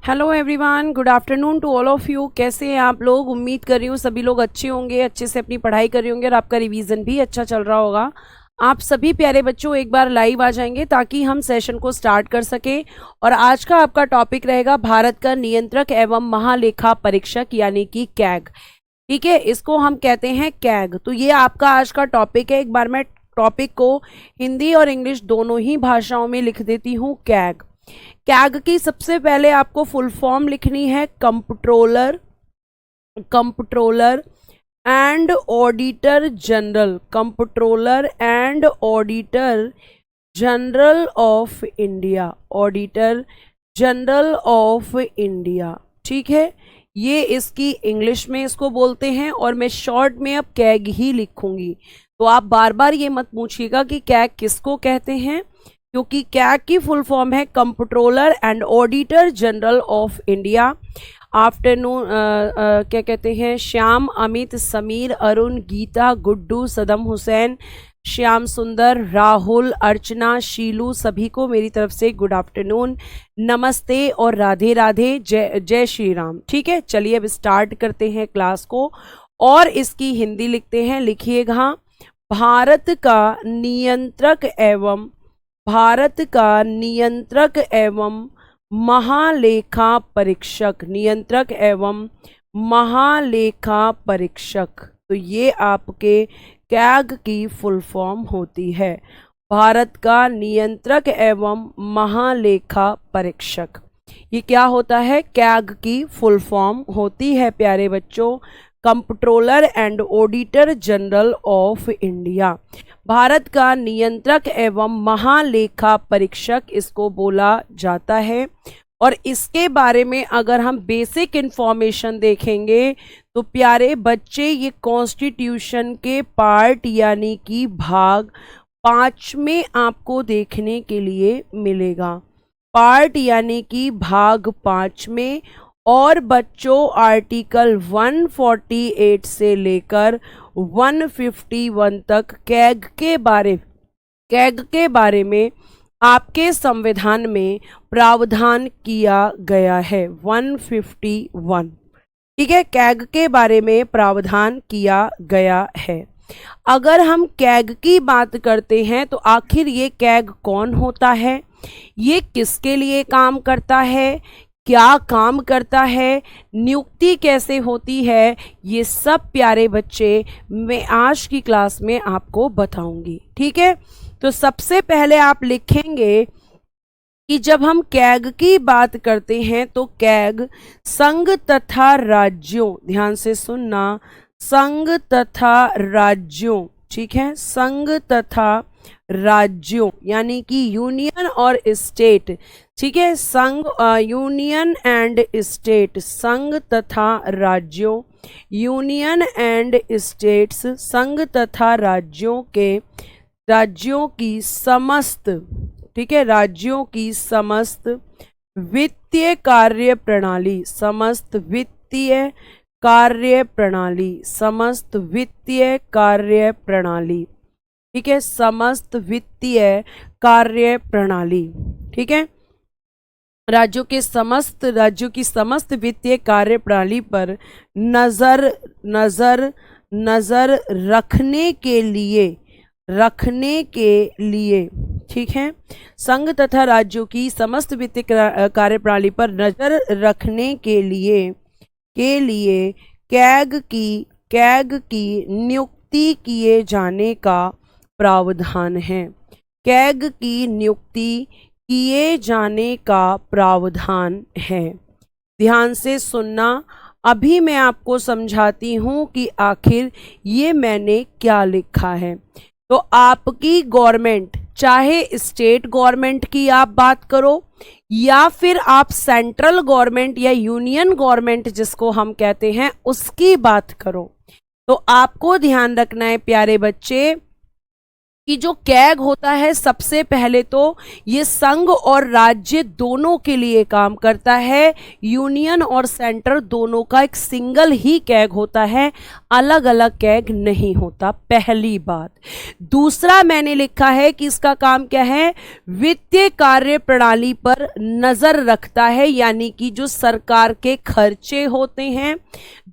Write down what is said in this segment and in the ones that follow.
Hello everyone, good afternoon to all of you. कैसे हैं आप लोग? उम्मीद कर रही हूँ सभी लोग अच्छे होंगे, अच्छे से अपनी पढ़ाई कर रहे होंगे और आपका रिवीजन भी अच्छा चल रहा होगा। आप सभी प्यारे बच्चों एक बार लाइव आ जाएंगे ताकि हम सेशन को स्टार्ट कर सकें। और आज का आपका टॉपिक रहेगा भारत का नियंत्रक एवं महालेखा परीक्षक यानी कि कैग। ठीक है, इसको हम कहते हैं कैग। तो ये आपका आज का टॉपिक है। एक बार मैं टॉपिक को हिंदी और इंग्लिश दोनों ही भाषाओं में लिख देती हूँ। कैग। कैग की सबसे पहले आपको फुल फॉर्म लिखनी है comptroller and auditor general. Comptroller and auditor general of India. Auditor general of India. ठीक है, ये इसकी इंग्लिश में इसको बोलते हैं और मैं शॉर्ट में अब कैग ही लिखूंगी। तो आप बार बार ये मत पूछिएगा कि कैग किसको कहते हैं, क्योंकि कैग की फुल फॉर्म है comptroller and auditor general of India. Afternoon क्या कहते हैं, श्याम, अमित, समीर, अरुण, गीता, गुड्डू, सदम हुसैन, श्याम सुंदर, राहुल, अर्चना, शीलू, सभी को मेरी तरफ से गुड आफ्टरनून, नमस्ते और राधे राधे, जय जय श्री राम। ठीक है, चलिए अब स्टार्ट करते हैं क्लास को और इसकी हिंदी लिखते हैं। लिखिएगा, भारत का नियंत्रक एवं महालेखा परीक्षक। नियंत्रक एवं महालेखा परीक्षक, तो ये आपके कैग की फुल फॉर्म होती है। भारत का नियंत्रक एवं महालेखा परीक्षक, ये क्या होता है? कैग की फुल फॉर्म होती है प्यारे बच्चों, comptroller and auditor general of India. Bharat का नियंत्रक एवं महालेखा परीक्षक इसको बोला जाता है। और इसके बारे में अगर हम बेसिक इंफॉर्मेशन देखेंगे तो प्यारे बच्चे ये कॉन्स्टिट्यूशन के पार्ट यानी कि भाग 5 में आपको देखने के लिए मिलेगा। पार्ट यानी कि भाग 5 में। और बच्चों आर्टिकल 148 से लेकर 151 तक कैग के बारे में आपके संविधान में प्रावधान किया गया है। 151, ठीक है, कैग के बारे में प्रावधान किया गया है। अगर हम कैग की बात करते हैं तो आखिर ये कैग कौन होता है, ये किसके लिए काम करता है, क्या काम करता है, नियुक्ति कैसे होती है, ये सब प्यारे बच्चे मैं आज की क्लास में आपको बताऊंगी। ठीक है, तो सबसे पहले आप लिखेंगे कि जब हम कैग की बात करते हैं तो कैग संघ तथा राज्यों, ध्यान से सुनना, संघ तथा राज्यों, ठीक है, संघ तथा राज्यों यानी कि यूनियन और स्टेट। ठीक है, संघ, यूनियन एंड स्टेट, संघ तथा राज्यों, यूनियन एंड स्टेट्स, संघ तथा राज्यों की समस्त, ठीक है, राज्यों की समस्त वित्तीय कार्य प्रणाली, समस्त वित्तीय कार्य प्रणाली, समस्त वित्तीय कार्य प्रणाली, ठीक है, समस्त वित्तीय कार्य प्रणाली, ठीक है, राज्यों की समस्त वित्तीय कार्य प्रणाली पर नजर रखने के लिए, ठीक है, संघ तथा राज्यों की समस्त वित्तीय कार्य प्रणाली पर नजर रखने के लिए कैग की नियुक्ति किए जाने का प्रावधान है। कैग की नियुक्ति किए जाने का प्रावधान है। ध्यान से सुनना, अभी मैं आपको समझाती हूं कि आखिर ये मैंने क्या लिखा है। तो आपकी गवर्नमेंट, चाहे स्टेट गवर्नमेंट की आप बात करो या फिर आप सेंट्रल गवर्नमेंट या यूनियन गवर्नमेंट जिसको हम कहते हैं उसकी बात करो, तो आपको ध्यान रखना है प्यारे बच्चे कि जो कैग होता है सबसे पहले तो ये संघ और राज्य दोनों के लिए काम करता है, यूनियन और सेंटर दोनों का एक सिंगल ही कैग होता है, अलग अलग कैग नहीं होता, पहली बात। दूसरा मैंने लिखा है कि इसका काम क्या है, वित्तीय कार्य प्रणाली पर नजर रखता है, यानी कि जो सरकार के खर्चे होते हैं,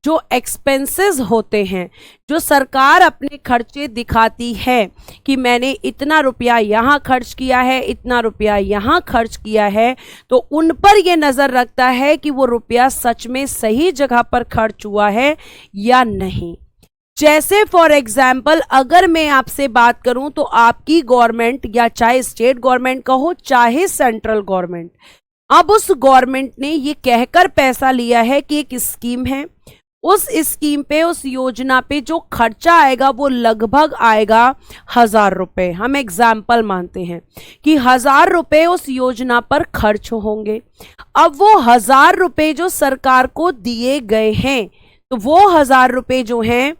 जो एक्सपेंसेस होते हैं, जो सरकार अपने खर्चे दिखाती है कि मैंने इतना रुपया यहाँ खर्च किया है, इतना रुपया यहाँ खर्च किया है, तो उन पर यह नज़र रखता है कि वो रुपया सच में सही जगह पर खर्च हुआ है या नहीं। जैसे फॉर एग्जाम्पल अगर मैं आपसे बात करूं तो आपकी गवर्नमेंट, या चाहे स्टेट गवर्नमेंट का हो चाहे सेंट्रल गवर्नमेंट, अब उस गवर्नमेंट ने ये कहकर पैसा लिया है कि एक स्कीम है, उस स्कीम पे, उस योजना पे जो खर्चा आएगा वो लगभग आएगा 1000 रुपये। हम एग्जाम्पल मानते हैं कि 1000 रुपये उस योजना पर खर्च होंगे। अब वो 1000 रुपये जो सरकार को दिए गए हैं, तो वो 1000 रुपये जो हैं,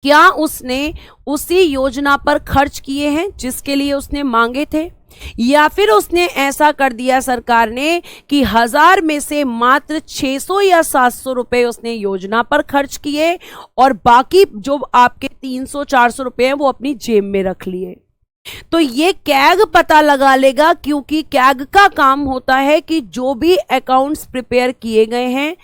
क्या उसने उसी योजना पर खर्च किए हैं जिसके लिए उसने मांगे थे, या फिर उसने ऐसा कर दिया सरकार ने कि 1000 में से मात्र 600 या 700 रुपए उसने योजना पर खर्च किए और बाकी जो आपके 300-400 रुपए हैं वो अपनी जेब में रख लिए। तो ये कैग पता लगा लेगा, क्योंकि कैग का काम होता है कि जो भी अकाउंट्स प्रिपेयर किए गए हैं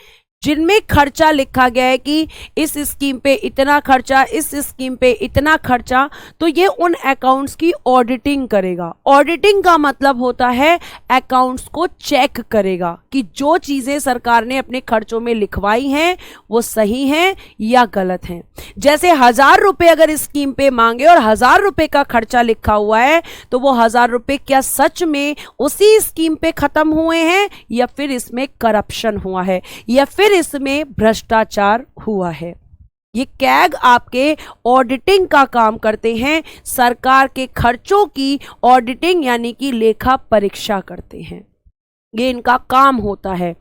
जिनमें खर्चा लिखा गया है कि इस स्कीम पे इतना खर्चा, इस स्कीम पे इतना खर्चा, तो ये उन अकाउंट्स की ऑडिटिंग करेगा। ऑडिटिंग का मतलब होता है अकाउंट्स को चेक करेगा कि जो चीजें सरकार ने अपने खर्चों में लिखवाई हैं वो सही हैं या गलत हैं। जैसे 1000 रुपये अगर स्कीम पे मांगे और 1000 रुपये का खर्चा लिखा हुआ है, तो वो 1000 रुपये क्या सच में उसी स्कीम पे खत्म हुए हैं, या फिर इसमें करप्शन हुआ है, या फिर इसमें भ्रष्टाचार हुआ है। ये कैग आपके ऑडिटिंग का काम करते हैं, सरकार के खर्चों की ऑडिटिंग यानी कि लेखा परीक्षा करते हैं, ये इनका काम होता है।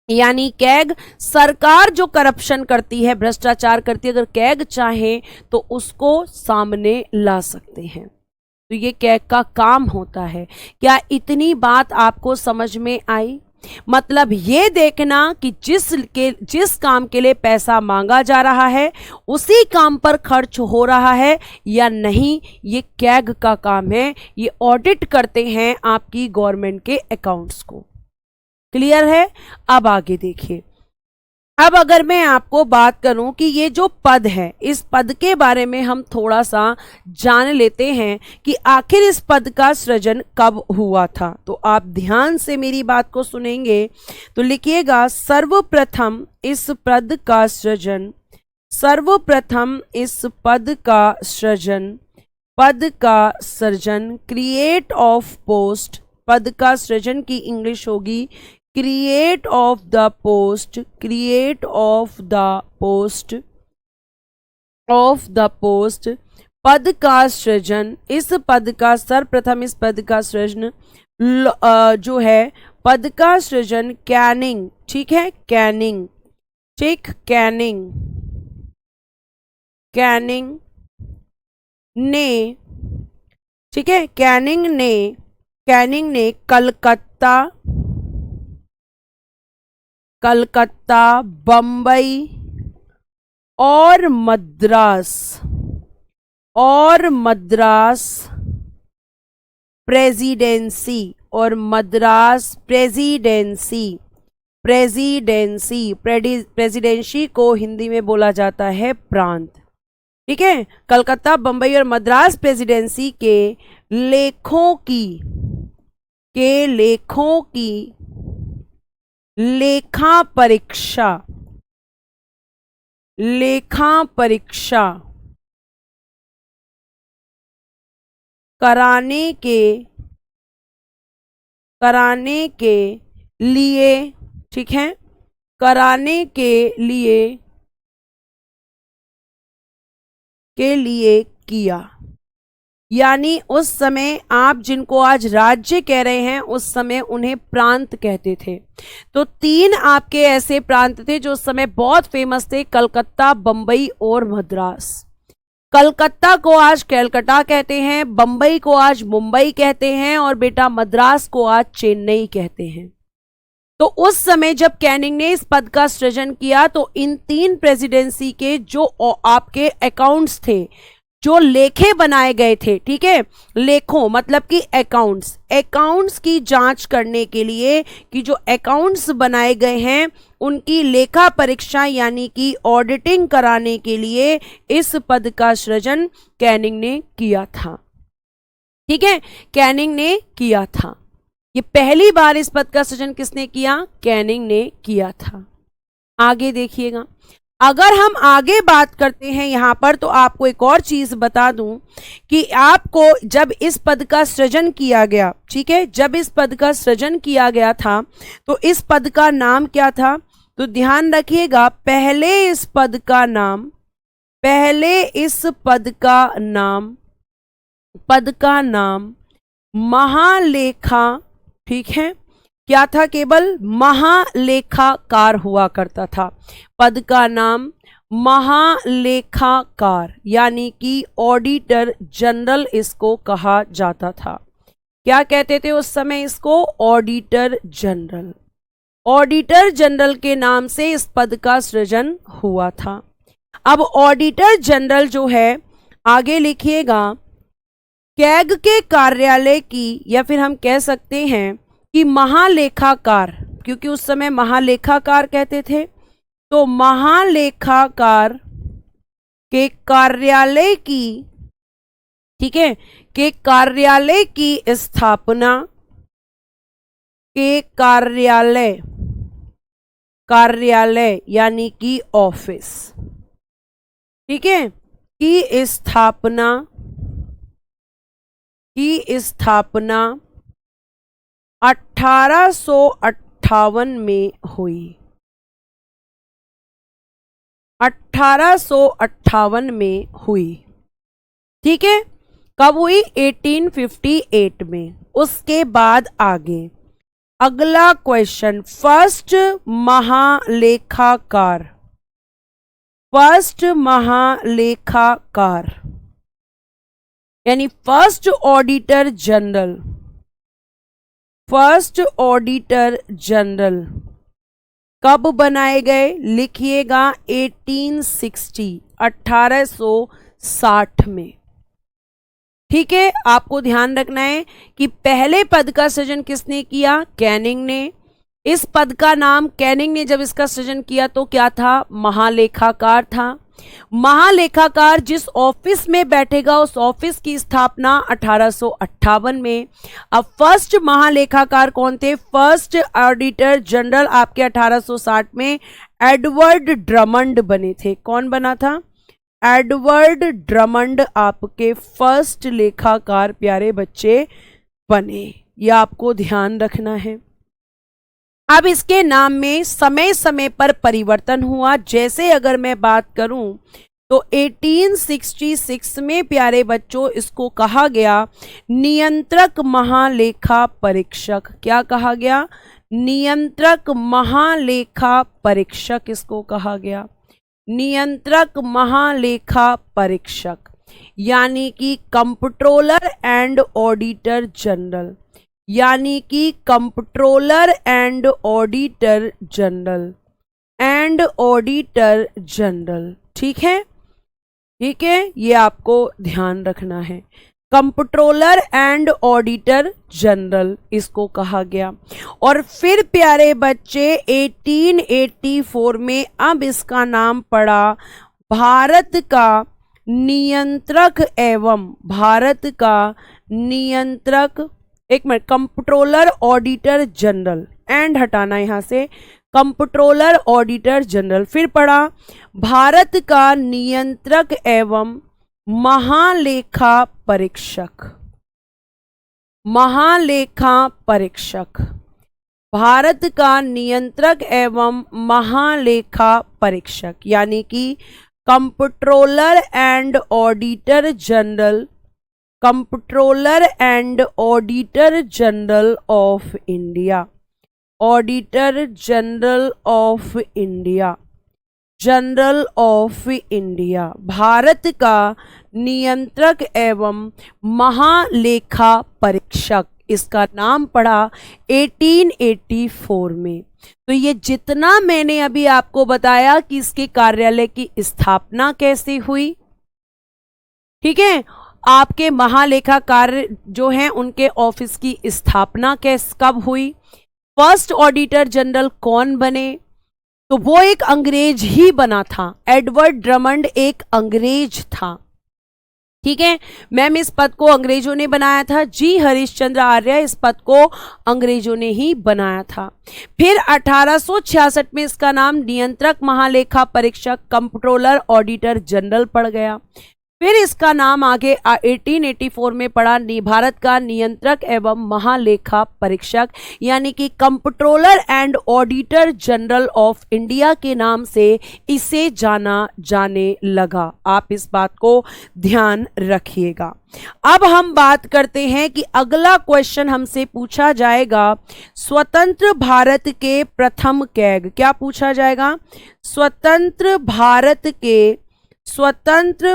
यानी कैग सरकार जो करप्शन करती है, भ्रष्टाचार करती है, अगर कैग चाहे तो उसको सामने ला सकते हैं। तो ये कैग का काम होता है। क्या इतनी बात आपको समझ में आई? मतलब ये देखना कि जिस काम के लिए पैसा मांगा जा रहा है उसी काम पर खर्च हो रहा है या नहीं, ये कैग का काम है। ये ऑडिट करते हैं आपकी गवर्नमेंट के अकाउंट्स को। क्लियर है? अब आगे देखिए। अब अगर मैं आपको बात करूं कि ये जो पद है, इस पद के बारे में हम थोड़ा सा जान लेते हैं कि आखिर इस पद का सृजन कब हुआ था। तो आप ध्यान से मेरी बात को सुनेंगे तो लिखिएगा, सर्वप्रथम इस पद का सृजन, सर्वप्रथम इस पद का सृजन, पद का सृजन, क्रिएट ऑफ पोस्ट, पद का सृजन की इंग्लिश होगी create of the post, create of the post, of the post, पद का सृजन, इस पद का सर्वप्रथम इस पद का सृजन जो है पद का सृजन कैनिंग, ठीक है, कैनिंग, ठीक, कैनिंग, कैनिंग ने, ठीक है, कैनिंग ने, कैनिंग ने कलकत्ता, कलकत्ता, बम्बई और मद्रास, और मद्रास प्रेसिडेंसी, और मद्रास प्रेसिडेंसी, प्रेसिडेंसी, प्रेसिडेंसी को हिंदी में बोला जाता है प्रांत, ठीक है। कलकत्ता, बम्बई और मद्रास प्रेसिडेंसी के लेखों की, के लेखों की लेखा परीक्षा, लेखा परीक्षा कराने के लिए, ठीक है, कराने के लिए किया। यानी उस समय आप जिनको आज राज्य कह रहे हैं उस समय उन्हें प्रांत कहते थे। तो 3 आपके ऐसे प्रांत थे जो उस समय बहुत फेमस थे, कलकत्ता, बम्बई और मद्रास। कलकत्ता को आज कैलकटा कहते हैं, बंबई को आज मुंबई कहते हैं और बेटा मद्रास को आज चेन्नई कहते हैं। तो उस समय जब कैनिंग ने इस पद का सृजन किया तो इन 3 प्रेसिडेंसी के जो आपके अकाउंट्स थे, जो लेखे बनाए गए थे, ठीक है, लेखों मतलब कि अकाउंट्स की जांच करने के लिए कि जो अकाउंट्स बनाए गए हैं उनकी लेखा परीक्षा यानी कि ऑडिटिंग कराने के लिए इस पद का सृजन कैनिंग ने किया था। ठीक है, कैनिंग ने किया था। ये पहली बार इस पद का सृजन किसने किया? कैनिंग ने किया था। आगे देखिएगा, अगर हम आगे बात करते हैं यहां पर तो आपको एक और चीज बता दूं कि आपको जब इस पद का सृजन किया गया, ठीक है, जब इस पद का सृजन किया गया था तो इस पद का नाम क्या था? तो ध्यान रखिएगा, पहले इस पद का नाम महालेखा, ठीक है, क्या था? केवल महालेखाकार हुआ करता था। पद का नाम महालेखाकार यानी कि ऑडिटर जनरल इसको कहा जाता था। क्या कहते थे उस समय इसको? Auditor general. ऑडिटर जनरल के नाम से इस पद का सृजन हुआ था। अब ऑडिटर जनरल जो है, आगे लिखिएगा, कैग के कार्यालय की, या फिर हम कह सकते हैं कि महालेखाकार, क्योंकि उस समय महालेखाकार कहते थे, तो महालेखाकार के कार्यालय की, ठीक है, के कार्यालय की स्थापना, के कार्यालय यानी कि ऑफिस, ठीक है, की स्थापना 1858 में हुई। 1858 में हुई, ठीक है। कब हुई? 1858 में। उसके बाद आगे अगला क्वेश्चन, फर्स्ट महालेखाकार यानी फर्स्ट ऑडिटर जनरल कब बनाए गए? लिखिएगा 1860 में। ठीक है, आपको ध्यान रखना है कि पहले पद का सृजन किसने किया? कैनिंग ने। इस पद का नाम कैनिंग ने जब इसका सृजन किया तो क्या था? महालेखाकार था। महालेखाकार जिस ऑफिस में बैठेगा उस ऑफिस की स्थापना 1858 में। अब फर्स्ट महालेखाकार कौन थे? फर्स्ट ऑडिटर जनरल आपके 1860 में एडवर्ड ड्रमंड बने थे। कौन बना था? एडवर्ड ड्रमंड आपके फर्स्ट लेखाकार प्यारे बच्चे बने। यह आपको ध्यान रखना है। अब इसके नाम में समय समय पर परिवर्तन हुआ। जैसे अगर मैं बात करूं तो 1866 में प्यारे बच्चों इसको कहा गया नियंत्रक महालेखा परीक्षक। क्या कहा गया? नियंत्रक महालेखा परीक्षक इसको कहा गया। नियंत्रक महालेखा परीक्षक यानी कि कंप्ट्रोलर एंड ऑडिटर जनरल, यानी कि कंप्ट्रोलर एंड ऑडिटर जनरल, ठीक है, ठीक है, ये आपको ध्यान रखना है। कंप्ट्रोलर एंड ऑडिटर जनरल इसको कहा गया। और फिर प्यारे बच्चे 1884 में अब इसका नाम पड़ा भारत का नियंत्रक कंप्ट्रोलर ऑडिटर जनरल, एंड हटाना यहां से, कंप्ट्रोलर ऑडिटर जनरल। फिर पढ़ा भारत का नियंत्रक एवं महालेखा परीक्षक, भारत का नियंत्रक एवं महालेखा परीक्षक यानी कि comptroller and auditor general, comptroller and auditor general of India, auditor general of India, general of India, Bharat का नियंत्रक एवं महालेखा परीक्षक, इसका नाम पड़ा 1884 में। तो ये जितना मैंने अभी आपको बताया कि इसके कार्यालय की स्थापना कैसे हुई, ठीक है, आपके महालेखाकार जो हैं उनके ऑफिस की स्थापना कब हुई, फर्स्ट ऑडिटर जनरल कौन बने, तो वो एक अंग्रेज ही बना था, एडवर्ड ड्रमंड एक अंग्रेज था, ठीक है। मैम इस पद को अंग्रेजों ने बनाया था, जी हरिश्चंद्र आर्य इस पद को अंग्रेजों ने ही बनाया था। फिर 1866 में इसका नाम नियंत्रक महालेखा परीक्षक कंप्ट्रोलर ऑडिटर जनरल पड़ गया। फिर इसका नाम आगे 1884 में पड़ा भारत का नियंत्रक एवं महालेखा परीक्षक, यानी कि comptroller and auditor general of India के नाम से इसे जाना जाने लगा। आप इस बात को ध्यान रखिएगा। अब हम बात करते हैं कि अगला क्वेश्चन हमसे पूछा जाएगा, स्वतंत्र भारत के प्रथम कैग, क्या पूछा जाएगा, स्वतंत्र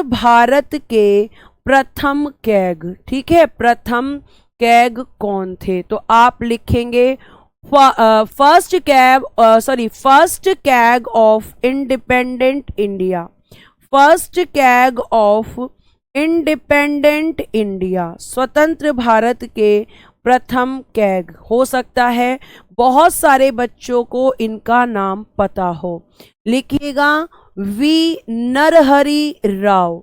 भारत के प्रथम कैग, ठीक है, प्रथम कैग कौन थे, तो आप लिखेंगे first CAG of independent India, first CAG of independent India, स्वतंत्र भारत के प्रथम कैग। हो सकता है बहुत सारे बच्चों को इनका नाम पता हो, लिखिएगा वी नरहरि राव,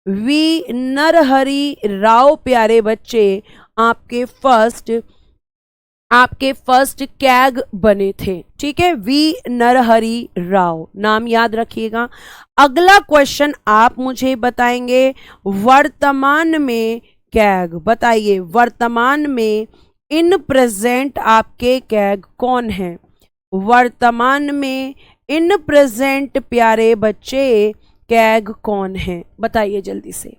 वी नरहरि राव प्यारे बच्चे आपके फर्स्ट कैग बने थे, ठीक है, वी नरहरि राव, नाम याद रखिएगा। अगला क्वेश्चन आप मुझे बताएंगे, वर्तमान में कैग, बताइए वर्तमान में इन प्रेजेंट आपके कैग कौन हैं, वर्तमान में इन प्रेजेंट प्यारे बच्चे कैग कौन हैं, बताइए जल्दी से,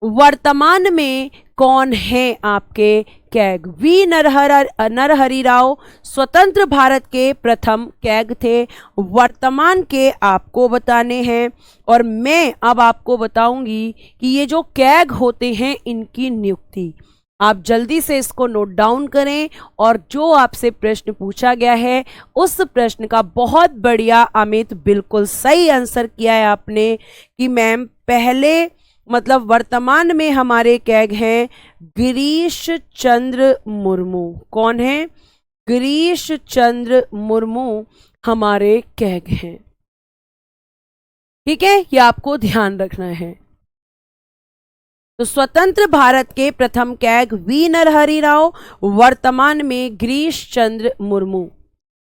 वर्तमान में कौन है आपके कैग। वी नरहरि राव स्वतंत्र भारत के प्रथम कैग थे, वर्तमान के आपको बताने हैं। और मैं अब आपको बताऊंगी कि ये जो कैग होते हैं इनकी नियुक्ति, आप जल्दी से इसको नोट डाउन करें और जो आपसे प्रश्न पूछा गया है उस प्रश्न का बहुत बढ़िया अमित बिल्कुल सही आंसर किया है आपने कि मैम पहले मतलब वर्तमान में हमारे कैग हैं गिरीश चंद्र मुर्मू। कौन है? गिरीश चंद्र मुर्मू हमारे कैग हैं। ठीक है, ये आपको ध्यान रखना है। तो स्वतंत्र भारत के प्रथम कैग वी नरहरि राव, वर्तमान में गिरीश चंद्र मुर्मू।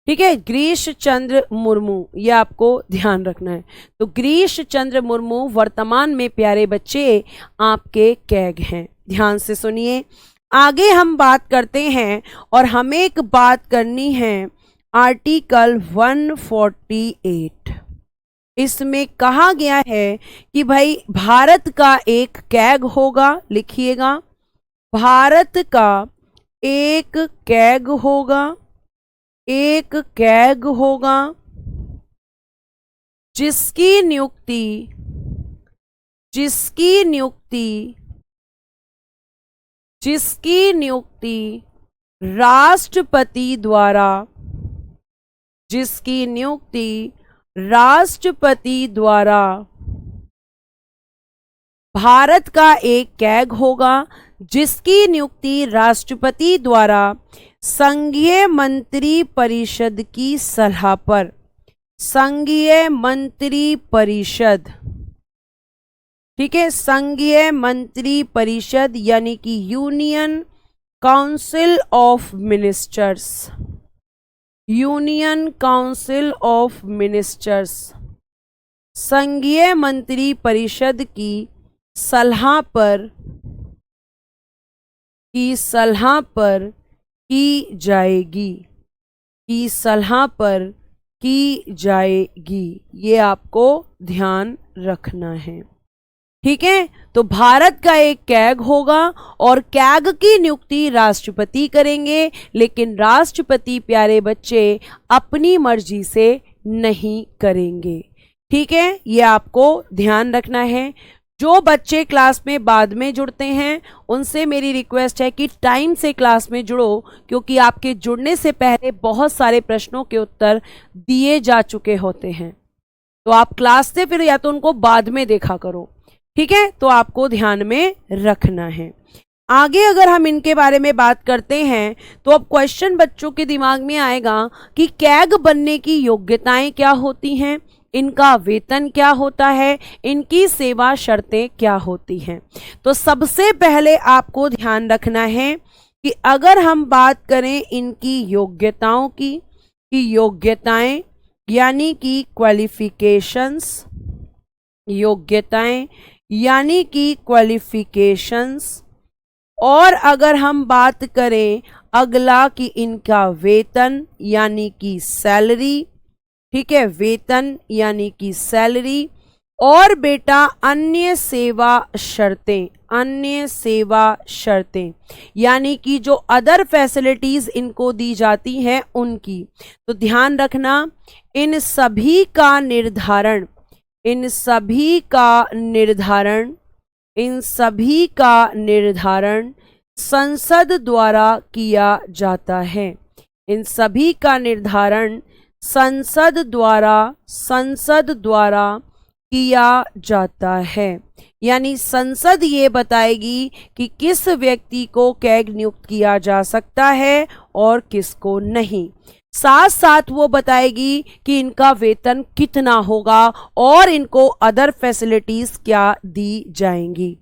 ठीक है, गिरीश चंद्र मुर्मू, ये आपको ध्यान रखना है। तो गिरीश चंद्र मुर्मू वर्तमान में प्यारे बच्चे आपके कैग हैं। ध्यान से सुनिए, आगे हम बात करते हैं और हमें एक बात करनी है आर्टिकल 148। इसमें कहा गया है कि भाई भारत का एक कैग होगा, लिखिएगा भारत का एक कैग होगा, एक कैग होगा जिसकी नियुक्ति राष्ट्रपति द्वारा, जिसकी नियुक्ति राष्ट्रपति द्वारा भारत का एक कैग होगा जिसकी नियुक्ति राष्ट्रपति द्वारा संघीय मंत्री परिषद की सलाह पर, संघीय मंत्री परिषद, ठीक है, संघीय मंत्री परिषद यानी कि union council of ministers, union council of ministers, संघीय मंत्री परिषद की सलाह पर की जाएगी, की सलाह पर की जाएगी। ये आपको ध्यान रखना है। ठीक है, तो भारत का एक कैग होगा और कैग की नियुक्ति राष्ट्रपति करेंगे, लेकिन राष्ट्रपति प्यारे बच्चे अपनी मर्जी से नहीं करेंगे। ठीक है, ये आपको ध्यान रखना है। जो बच्चे क्लास में बाद में जुड़ते हैं उनसे मेरी रिक्वेस्ट है कि टाइम से क्लास में जुड़ो, क्योंकि आपके जुड़ने से पहले बहुत सारे प्रश्नों के उत्तर दिए जा चुके होते हैं। तो आप क्लास से फिर या तो उनको बाद में देखा करो, ठीक है। तो आपको ध्यान में रखना है। आगे अगर हम इनके बारे में बात करते हैं तो अब क्वेश्चन बच्चों के दिमाग में आएगा कि कैग बनने की योग्यताएं क्या होती हैं, इनका वेतन क्या होता है, इनकी सेवा शर्तें क्या होती हैं। तो सबसे पहले आपको ध्यान रखना है कि अगर हम बात करें इनकी योग्यताओं की, योग्यताएं यानी कि क्वालिफिकेशंस, योग्यताएं यानी कि क्वालिफिकेशंस, और अगर हम बात करें अगला कि इनका वेतन यानी कि सैलरी, ठीक है, वेतन यानी कि सैलरी, और बेटा अन्य सेवा शर्तें, अन्य सेवा शर्तें यानी कि जो अदर फैसिलिटीज इनको दी जाती हैं उनकी। तो ध्यान रखना इन सभी का निर्धारण, इन सभी का निर्धारण, इन सभी का निर्धारण संसद द्वारा किया जाता है। इन सभी का निर्धारण संसद द्वारा किया जाता है। यानी संसद ये बताएगी कि किस व्यक्ति को कैग नियुक्त किया जा सकता है और किसको नहीं। साथ साथ वो बताएगी कि इनका वेतन कितना होगा और इनको अदर फैसिलिटीज क्या दी जाएंगी,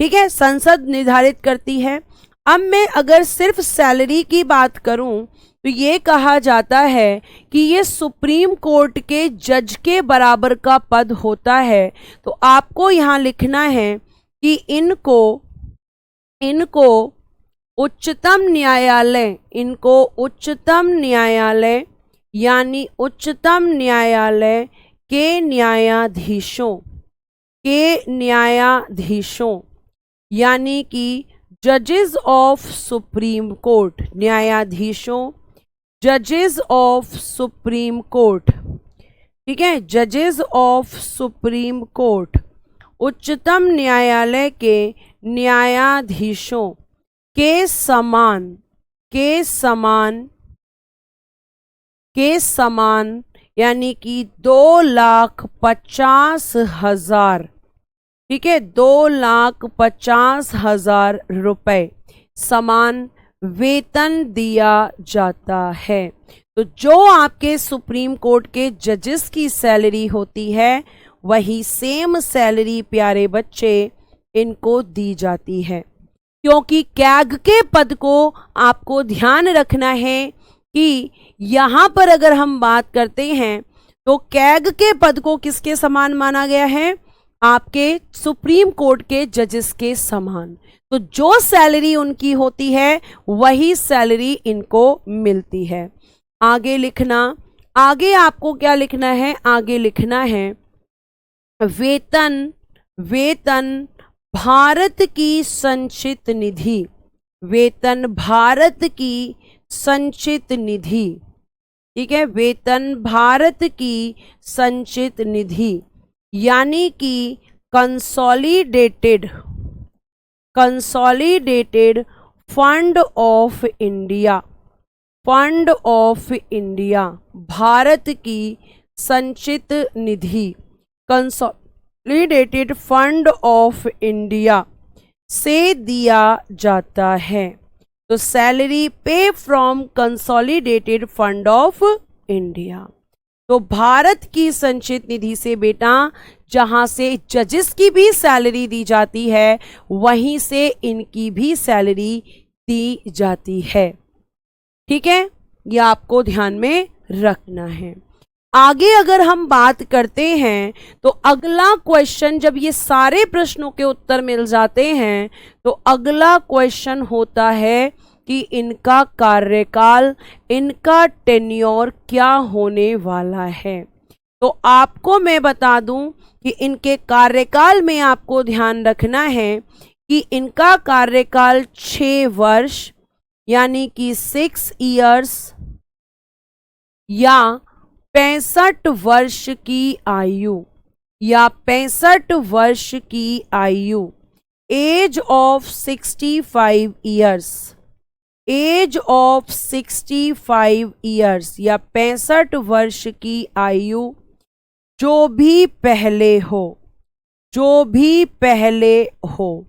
ठीक है, संसद निर्धारित करती है। अब मैं अगर सिर्फ सैलरी की बात करूं तो ये कहा जाता है कि ये सुप्रीम कोर्ट के जज के बराबर का पद होता है। तो आपको यहाँ लिखना है कि इनको उच्चतम न्यायालय, इनको उच्चतम न्यायालय यानी उच्चतम न्यायालय के न्यायाधीशों यानी कि जजेस ऑफ सुप्रीम कोर्ट, न्यायाधीशों, जजेस ऑफ सुप्रीम कोर्ट, ठीक है, जजेस ऑफ सुप्रीम कोर्ट, उच्चतम न्यायालय के न्यायाधीशों के समान यानी कि 2,50,000, ठीक है, 2,50,000 रुपए समान वेतन दिया जाता है। तो जो आपके सुप्रीम कोर्ट के जजेस की सैलरी होती है वही सेम सैलरी प्यारे बच्चे इनको दी जाती है। क्योंकि कैग के पद को आपको ध्यान रखना है कि यहाँ पर अगर हम बात करते हैं तो कैग के पद को किसके समान माना गया है, आपके सुप्रीम कोर्ट के जजेस के समान। तो जो सैलरी उनकी होती है वही सैलरी इनको मिलती है। आगे लिखना, आगे आपको क्या लिखना है, आगे लिखना है वेतन भारत की संचित निधि, वेतन भारत की संचित निधि, ठीक है, वेतन भारत की संचित निधि यानी कि consolidated fund of India, Bharat की संचित निधि, कंसोलिडेटेड फंड ऑफ इंडिया से दिया जाता है। तो सैलरी पे from consolidated fund of India. तो भारत की संचित निधि से बेटा जहां से जजेस की भी सैलरी दी जाती है वहीं से इनकी भी सैलरी दी जाती है, ठीक है, यह आपको ध्यान में रखना है। आगे अगर हम बात करते हैं तो अगला क्वेश्चन, जब ये सारे प्रश्नों के उत्तर मिल जाते हैं तो अगला क्वेश्चन होता है कि इनका कार्यकाल, इनका टेन्योर क्या होने वाला है। तो आपको मैं बता दूं कि इनके कार्यकाल में आपको ध्यान रखना है कि इनका कार्यकाल 6 वर्ष यानी कि 6 इयर्स या 65 वर्ष की आयु या 65 वर्ष की आयु, age of 65 years, age of 65 years या 65 वर्ष की आयु, जो भी पहले हो, जो भी पहले हो।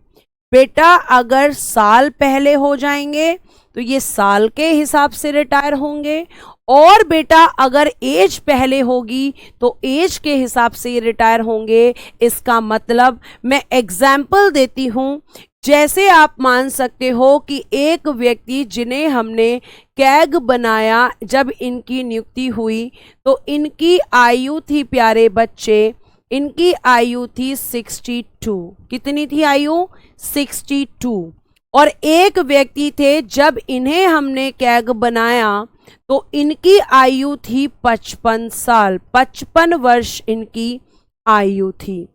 बेटा अगर साल पहले हो जाएंगे तो ये साल के हिसाब से रिटायर होंगे, और बेटा अगर एज पहले होगी तो एज के हिसाब से ये रिटायर होंगे। इसका मतलब मैं एग्जाम्पल देती हूं, जैसे आप मान सकते हो कि एक व्यक्ति जिन्हें हमने कैग बनाया, जब इनकी नियुक्ति हुई तो इनकी आयु थी प्यारे बच्चे, इनकी आयु थी 62। कितनी थी आयु? 62। और एक व्यक्ति थे जब इन्हें हमने कैग बनाया तो इनकी आयु थी 55 साल, 55 वर्ष इनकी आयु थी।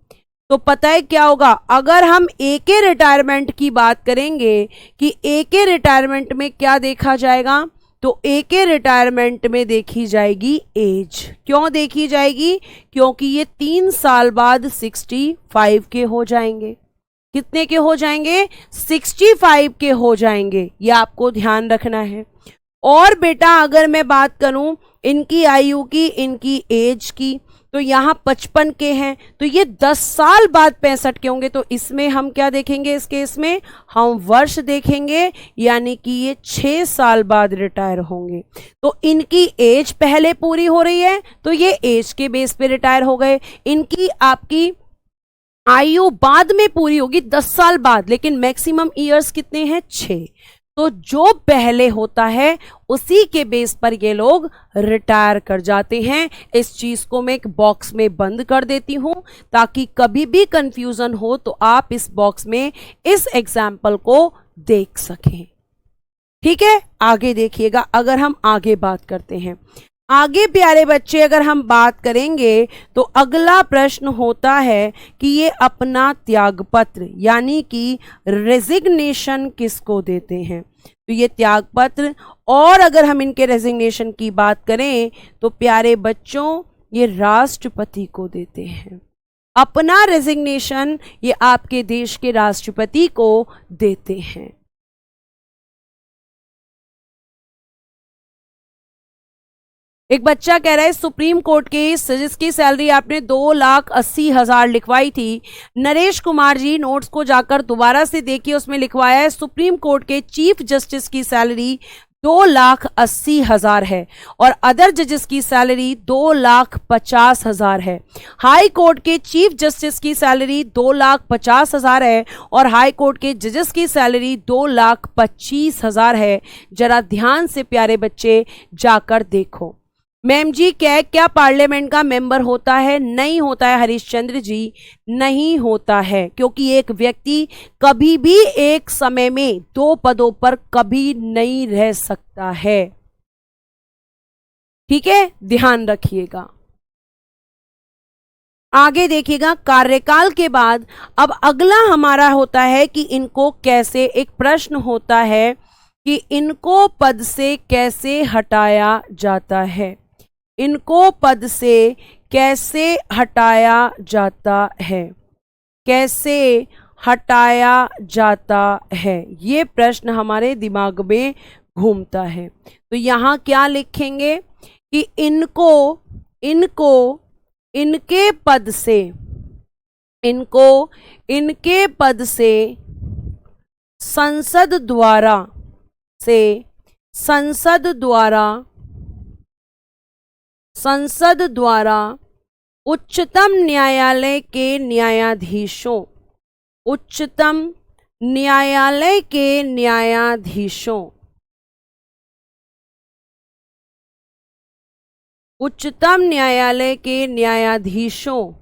तो पता है क्या होगा, अगर हम एक रिटायरमेंट की बात करेंगे कि एक रिटायरमेंट में क्या देखा जाएगा, तो एक रिटायरमेंट में देखी जाएगी एज। क्यों देखी जाएगी? क्योंकि ये 3 साल बाद 65 के हो जाएंगे। कितने के हो जाएंगे? 65 के हो जाएंगे, ये आपको ध्यान रखना है। और बेटा अगर मैं बात करूं इनकी आयु की, इनकी एज की, तो यहाँ 55 के हैं, तो ये 10 साल बाद 65 के होंगे। तो इसमें हम क्या देखेंगे? इस केस में हम वर्ष देखेंगे, यानी कि ये 6 साल बाद रिटायर होंगे। तो इनकी एज पहले पूरी हो रही है तो ये एज के बेस पे रिटायर हो गए। इनकी आपकी आयु बाद में पूरी होगी 10 साल बाद, लेकिन मैक्सिमम ईयर्स कितने हैं? 6। तो जो पहले होता है उसी के बेस पर ये लोग रिटायर कर जाते हैं। इस चीज को मैं एक बॉक्स में बंद कर देती हूं ताकि कभी भी कंफ्यूजन हो तो आप इस बॉक्स में इस एग्जाम्पल को देख सकें। ठीक है, आगे देखिएगा। अगर हम आगे बात करते हैं, आगे प्यारे बच्चे अगर हम बात करेंगे तो अगला प्रश्न होता है कि ये अपना त्यागपत्र यानी कि रेजिग्नेशन किसको देते हैं? तो ये त्यागपत्र, और अगर हम इनके रेजिग्नेशन की बात करें तो प्यारे बच्चों ये राष्ट्रपति को देते हैं। अपना रेजिग्नेशन ये आपके देश के राष्ट्रपति को देते हैं। एक बच्चा कह रहा है सुप्रीम कोर्ट के जज की सैलरी आपने 2,80,000 लिखवाई थी। नरेश कुमार जी नोट्स को जाकर दोबारा से देखिए, उसमें लिखवाया है सुप्रीम कोर्ट के चीफ जस्टिस की सैलरी 2,80,000 है और अदर जजेस की सैलरी 2,50,000 है। हाई कोर्ट के चीफ जस्टिस की सैलरी 2,50,000 है और हाई कोर्ट के जजेस की सैलरी 2,25,000 है। जरा ध्यान से प्यारे बच्चे जाकर देखो। मैम जी क्या पार्लियामेंट का मेंबर होता है? नहीं होता है हरीशचंद्र जी, नहीं होता है, क्योंकि एक व्यक्ति कभी भी एक समय में 2 पदों पर कभी नहीं रह सकता है। ठीक है, ध्यान रखिएगा। आगे देखिएगा, कार्यकाल के बाद अब अगला हमारा होता है कि इनको कैसे, एक प्रश्न होता है कि इनको पद से कैसे हटाया जाता है। इनको पद से कैसे हटाया जाता है? कैसे हटाया जाता है, ये प्रश्न हमारे दिमाग में घूमता है। तो यहाँ क्या लिखेंगे कि इनको इनके पद से, इनको इनके पद से संसद द्वारा उच्चतम न्यायालय के न्यायाधीशों, उच्चतम न्यायालय के न्यायाधीशों, उच्चतम न्यायालय के न्यायाधीशों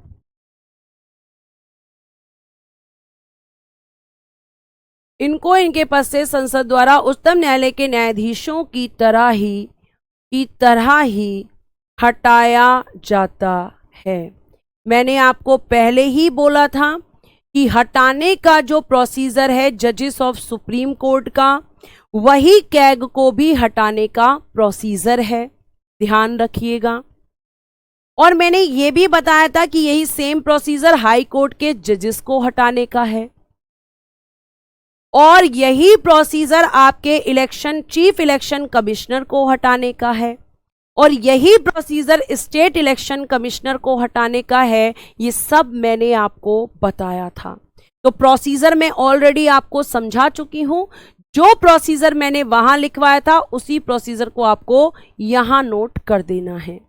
इनको इनके पद से संसद द्वारा उच्चतम न्यायालय के न्यायाधीशों की तरह ही हटाया जाता है। मैंने आपको पहले ही बोला था कि हटाने का जो प्रोसीजर है जजेस ऑफ सुप्रीम कोर्ट का, वही कैग को भी हटाने का प्रोसीजर है। ध्यान रखिएगा। और मैंने ये भी बताया था कि यही सेम प्रोसीजर हाई कोर्ट के जजेस को हटाने का है, और यही प्रोसीजर आपके इलेक्शन चीफ इलेक्शन कमिश्नर को हटाने का है, और यही प्रोसीजर स्टेट इलेक्शन कमिश्नर को हटाने का है। ये सब मैंने आपको बताया था। तो प्रोसीजर मैं ऑलरेडी आपको समझा चुकी हूं। जो प्रोसीजर मैंने वहां लिखवाया था उसी प्रोसीजर को आपको यहां नोट कर देना है।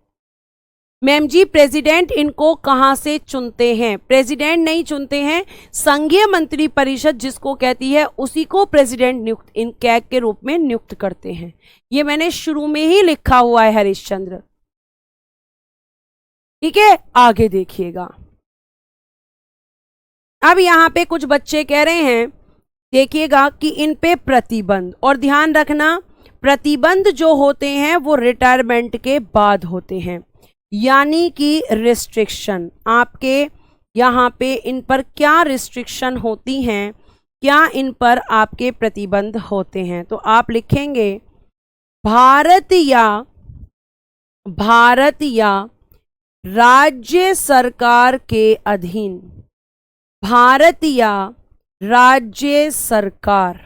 मैम जी प्रेसिडेंट इनको कहां से चुनते हैं? प्रेसिडेंट नहीं चुनते हैं, संघीय मंत्री परिषद जिसको कहती है उसी को प्रेसिडेंट नियुक्त इन कैग के रूप में नियुक्त करते हैं। ये मैंने शुरू में ही लिखा हुआ है हरिश्चंद्र। ठीक है, आगे देखिएगा। अब यहां पे कुछ बच्चे कह रहे हैं, देखिएगा कि इन पे प्रतिबंध, और ध्यान रखना प्रतिबंध जो होते हैं वो रिटायरमेंट के बाद होते हैं, यानी कि रिस्ट्रिक्शन। आपके यहाँ पे इन पर क्या रिस्ट्रिक्शन होती हैं, क्या इन पर आपके प्रतिबंध होते हैं? तो आप लिखेंगे भारत या राज्य सरकार के अधीन, भारत या राज्य सरकार,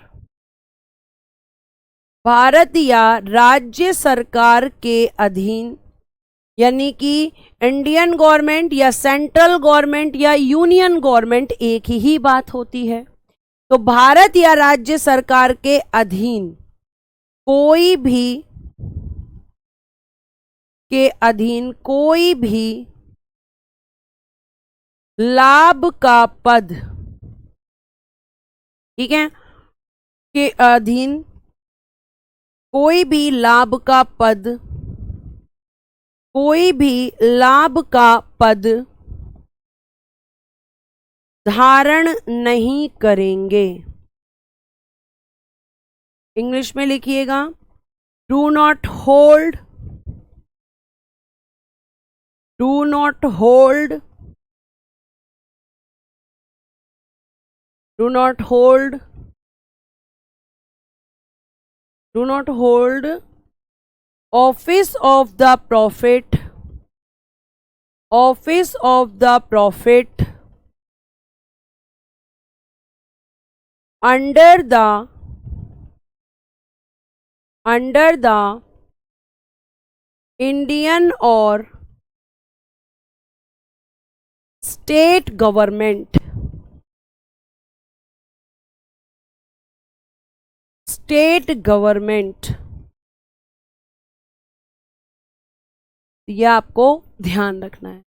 भारत या राज्य सरकार के अधीन, यानी कि इंडियन गवर्नमेंट या सेंट्रल गवर्नमेंट या यूनियन गवर्नमेंट एक ही बात होती है। तो भारत या राज्य सरकार के अधीन कोई भी लाभ का पद, ठीक है, के अधीन कोई भी लाभ का पद, कोई भी लाभ का पद धारण नहीं करेंगे। इंग्लिश में लिखिएगा, do not hold office of the prophet under the Indian or state government, ये आपको ध्यान रखना है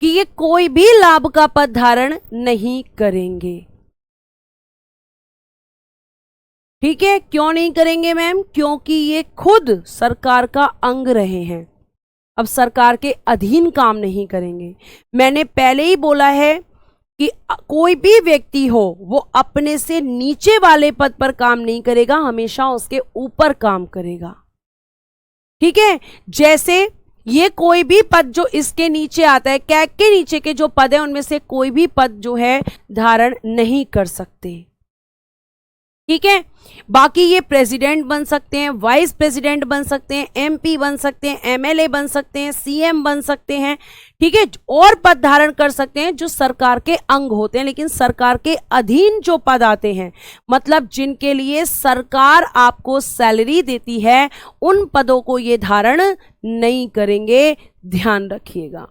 कि ये कोई भी लाभ का पद धारण नहीं करेंगे। ठीक है, क्यों नहीं करेंगे मैम? क्योंकि ये खुद सरकार का अंग रहे हैं, अब सरकार के अधीन काम नहीं करेंगे। मैंने पहले ही बोला है कि कोई भी व्यक्ति हो वो अपने से नीचे वाले पद पर काम नहीं करेगा, हमेशा उसके ऊपर काम करेगा। ठीक है, जैसे ये कोई भी पद जो इसके नीचे आता है, कैग के नीचे के जो पद है उनमें से कोई भी पद जो है धारण नहीं कर सकते। ठीक है, बाकी ये प्रेसिडेंट बन सकते हैं, वाइस प्रेसिडेंट बन सकते हैं, एमपी बन सकते हैं, एमएलए बन सकते हैं, सीएम बन सकते हैं। ठीक है, और पद धारण कर सकते हैं जो सरकार के अंग होते हैं, लेकिन सरकार के अधीन जो पद आते हैं, मतलब जिनके लिए सरकार आपको सैलरी देती है, उन पदों को ये धारण नहीं करेंगे, ध्यान रखिएगा।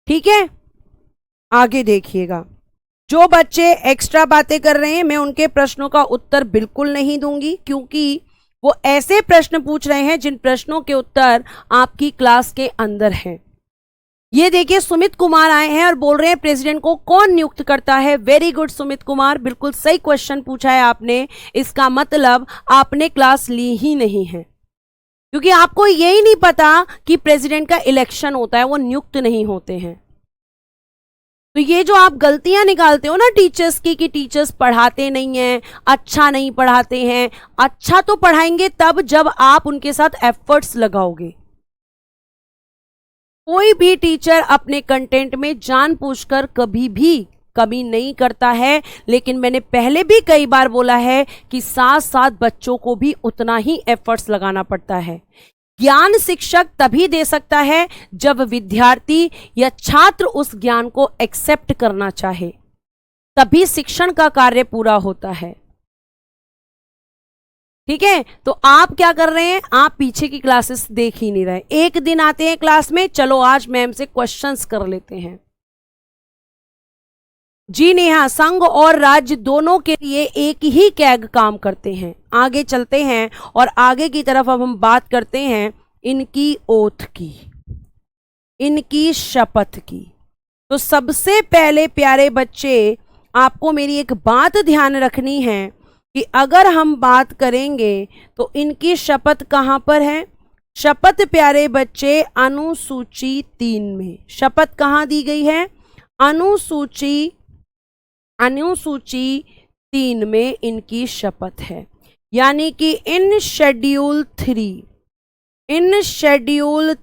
ठीक है, आगे देखिएगा। जो बच्चे एक्स्ट्रा बातें कर रहे हैं मैं उनके प्रश्नों का उत्तर बिल्कुल नहीं दूंगी, क्योंकि वो ऐसे प्रश्न पूछ रहे हैं जिन प्रश्नों के उत्तर आपकी क्लास के अंदर हैं। ये देखिए, सुमित कुमार आए हैं और बोल रहे हैं प्रेसिडेंट को कौन नियुक्त करता है। वेरी गुड सुमित कुमार, बिल्कुल सही क्वेश्चन पूछा है आपने। इसका मतलब आपने क्लास ली ही नहीं है, क्योंकि आपको यही नहीं पता कि प्रेसिडेंट का इलेक्शन होता है, वो नियुक्त नहीं होते हैं। तो ये जो आप गलतियां निकालते हो ना टीचर्स की, कि टीचर्स पढ़ाते नहीं हैं, अच्छा नहीं पढ़ाते हैं, अच्छा तो पढ़ाएंगे तब जब आप उनके साथ एफर्ट्स लगाओगे। कोई भी टीचर अपने कंटेंट में जानबूझकर कभी भी कमी नहीं करता है, लेकिन मैंने पहले भी कई बार बोला है कि साथ साथ बच्चों को भी उतना ही एफर्ट्स लगाना पड़ता है। ज्ञान शिक्षक तभी दे सकता है जब विद्यार्थी या छात्र उस ज्ञान को एक्सेप्ट करना चाहे, तभी शिक्षण का कार्य पूरा होता है। ठीक है, तो आप क्या कर रहे हैं, आप पीछे की क्लासेस देख ही नहीं रहे, एक दिन आते हैं क्लास में, चलो आज मैम से क्वेश्चंस कर लेते हैं। जी नेहा, संघ और राज्य दोनों के लिए एक ही कैग काम करते हैं। आगे चलते हैं और आगे की तरफ अब हम बात करते हैं इनकी ओथ की, इनकी शपथ की। तो सबसे पहले प्यारे बच्चे, आपको मेरी एक बात ध्यान रखनी है कि अगर हम बात करेंगे तो इनकी शपथ कहाँ पर है। शपथ प्यारे बच्चे अनुसूची 3 में। शपथ कहाँ दी गई है, अनुसूची 3 में इनकी शपथ है। यानी कि इन शेड्यूल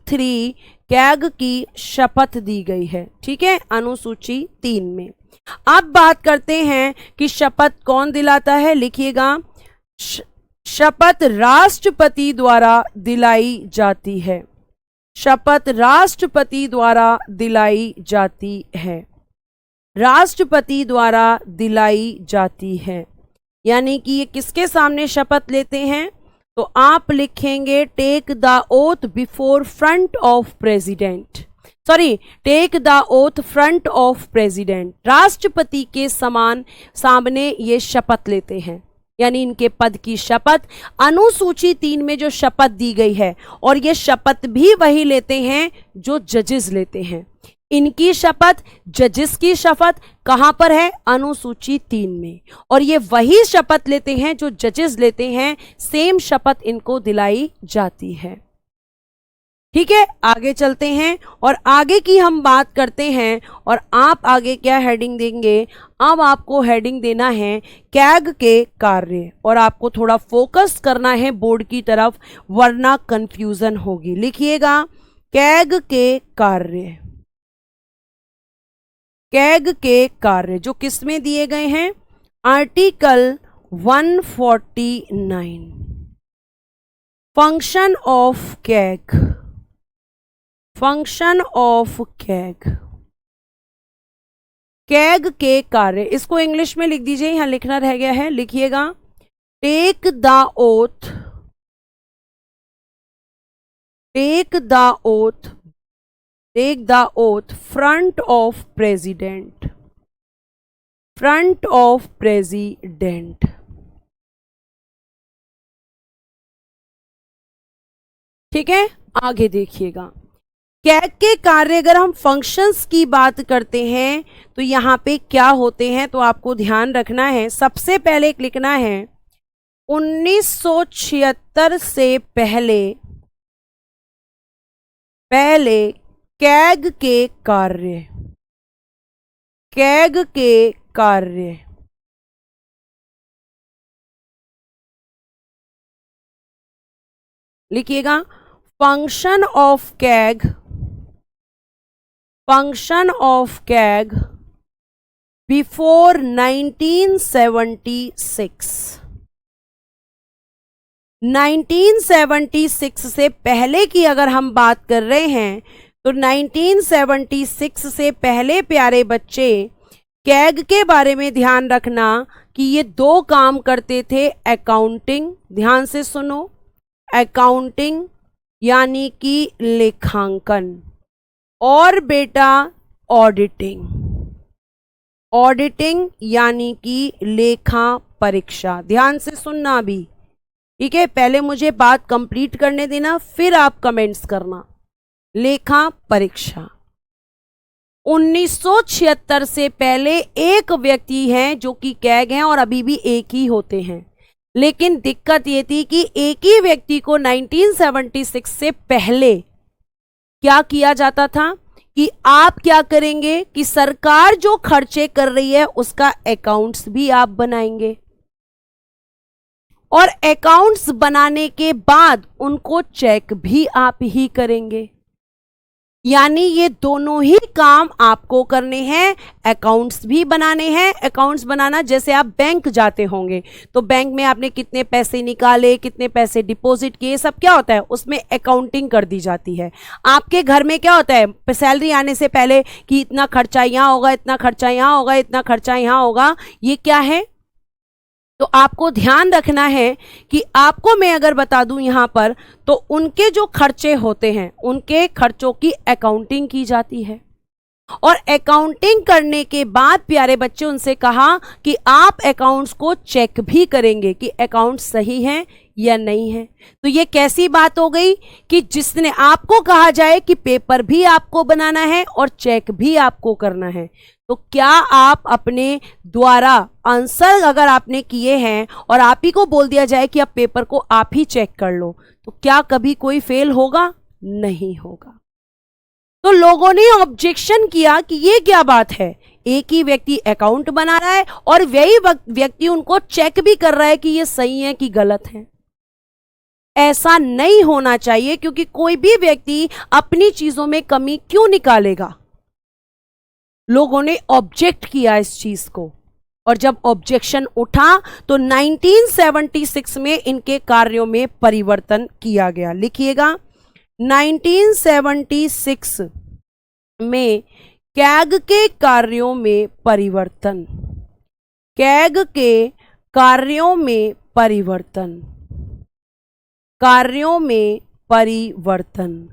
3 कैग की शपथ दी गई है। ठीक है, अनुसूची 3 में। अब बात करते हैं कि शपथ कौन दिलाता है। लिखिएगा, शपथ राष्ट्रपति द्वारा दिलाई जाती है। शपथ राष्ट्रपति द्वारा दिलाई जाती है, राष्ट्रपति द्वारा दिलाई जाती है। यानी कि ये किसके सामने शपथ लेते हैं, तो आप लिखेंगे take the oath before front of president, sorry take the oath front of president. राष्ट्रपति के समान सामने ये शपथ लेते हैं, यानी इनके पद की शपथ अनुसूची 3 में जो शपथ दी गई है, और ये शपथ भी वही लेते हैं जो जजेस लेते हैं। इनकी शपथ, जजेस की शपथ कहां पर है, अनुसूची 3 में, और ये वही शपथ लेते हैं जो जजेस लेते हैं, सेम शपथ इनको दिलाई जाती है। ठीक है, आगे चलते हैं और आगे की हम बात करते हैं। और आप आगे क्या हेडिंग देंगे, अब आपको हेडिंग देना है कैग के कार्य, और आपको थोड़ा फोकस करना है बोर्ड की तरफ, वरना कंफ्यूजन होगी। लिखिएगा, कैग के कार्य, कैग के कार्य जो किस में दिए गए हैं, article 149। Function of CAG, function of CAG, CAG के कार्य। इसको इंग्लिश में लिख दीजिए, यहां लिखना रह गया है, लिखिएगा take the oath, take the oath, take the oath front of president, front of president. ठीक है, आगे देखिएगा, कैग के कार्य, अगर हम फंक्शंस की बात करते हैं तो यहाँ पे क्या होते हैं, तो आपको ध्यान रखना है। सबसे पहले एक लिखना है 1976 से पहले, पहले कैग के कार्य, कैग के कार्य, लिखिएगा function of CAG, function of CAG before 1976। 1976 से पहले की अगर हम बात कर रहे हैं तो 1976 से पहले प्यारे बच्चे कैग के बारे में ध्यान रखना कि ये 2 काम करते थे। अकाउंटिंग, ध्यान से सुनो, अकाउंटिंग यानी कि लेखांकन, और बेटा ऑडिटिंग, ऑडिटिंग यानी कि लेखा परीक्षा। ध्यान से सुनना भी, ठीक है, पहले मुझे बात कंप्लीट करने देना, फिर आप कमेंट्स करना। लेखा परीक्षा 1976 से पहले एक व्यक्ति हैं जो कि कैग हैं, और अभी भी एक ही होते हैं, लेकिन दिक्कत ये थी कि एक ही व्यक्ति को 1976 से पहले क्या किया जाता था कि आप क्या करेंगे कि सरकार जो खर्चे कर रही है उसका अकाउंट्स भी आप बनाएंगे, और अकाउंट्स बनाने के बाद उनको चेक भी आप ही करेंगे। यानी ये दोनों ही काम आपको करने हैं, अकाउंट्स भी बनाने हैं। अकाउंट्स बनाना जैसे आप बैंक जाते होंगे तो बैंक में आपने कितने पैसे निकाले, कितने पैसे डिपॉजिट किए, सब क्या होता है उसमें अकाउंटिंग कर दी जाती है। आपके घर में क्या होता है सैलरी आने से पहले कि इतना खर्चा यहाँ होगा, इतना खर्चा यहाँ होगा, इतना खर्चा यहाँ होगा, ये क्या है। तो आपको ध्यान रखना है कि आपको मैं अगर बता दूं यहां पर, तो उनके जो खर्चे होते हैं उनके खर्चों की अकाउंटिंग की जाती है। और अकाउंटिंग करने के बाद प्यारे बच्चे उनसे कहा कि आप अकाउंट्स को चेक भी करेंगे कि अकाउंट सही है या नहीं है। तो ये कैसी बात हो गई कि जिसने आपको कहा जाए कि पेपर भी आपको बनाना है और चेक भी आपको करना है। तो क्या आप अपने द्वारा आंसर अगर आपने किए हैं और आप ही को बोल दिया जाए कि आप पेपर को आप ही चेक कर लो, तो क्या कभी कोई फेल होगा? नहीं होगा। तो लोगों ने ऑब्जेक्शन किया कि ये क्या बात है, एक ही व्यक्ति अकाउंट बना रहा है और वही व्यक्ति उनको चेक भी कर रहा है कि ये सही है कि गलत है। ऐसा नहीं होना चाहिए, क्योंकि कोई भी व्यक्ति अपनी चीजों में कमी क्यों निकालेगा। लोगों ने ऑब्जेक्ट किया इस चीज को, और जब ऑब्जेक्शन उठा तो 1976 में इनके कार्यों में परिवर्तन किया गया। लिखिएगा 1976 में कैग के कार्यों में परिवर्तन, कैग के कार्यों में परिवर्तन, कार्यों में परिवर्तन।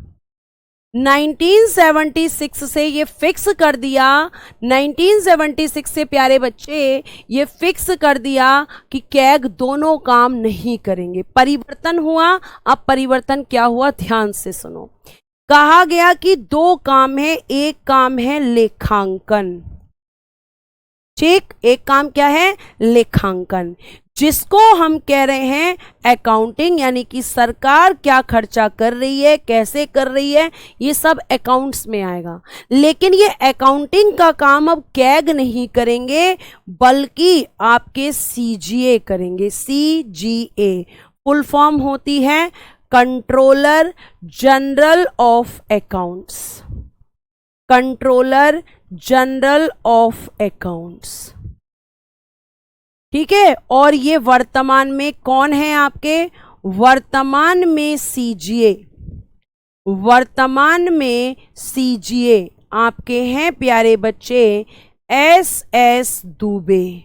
1976 से ये फिक्स कर दिया, 1976 से प्यारे बच्चे ये फिक्स कर दिया कि कैग दोनों काम नहीं करेंगे। परिवर्तन हुआ। अब परिवर्तन क्या हुआ, ध्यान से सुनो। कहा गया कि दो काम है, एक काम है लेखांकन, ठीक, एक काम क्या है, लेखांकन, जिसको हम कह रहे हैं अकाउंटिंग, यानी कि सरकार क्या खर्चा कर रही है, कैसे कर रही है, ये सब अकाउंट्स में आएगा। लेकिन ये अकाउंटिंग का काम अब कैग नहीं करेंगे, बल्कि आपके सीजीए करेंगे। सीजीए फुल फॉर्म होती है controller general of accounts, controller general of accounts, ठीक है। और ये वर्तमान में कौन है आपके, वर्तमान में सीजीए, वर्तमान में सीजीए आपके हैं प्यारे बच्चे एस दुबे।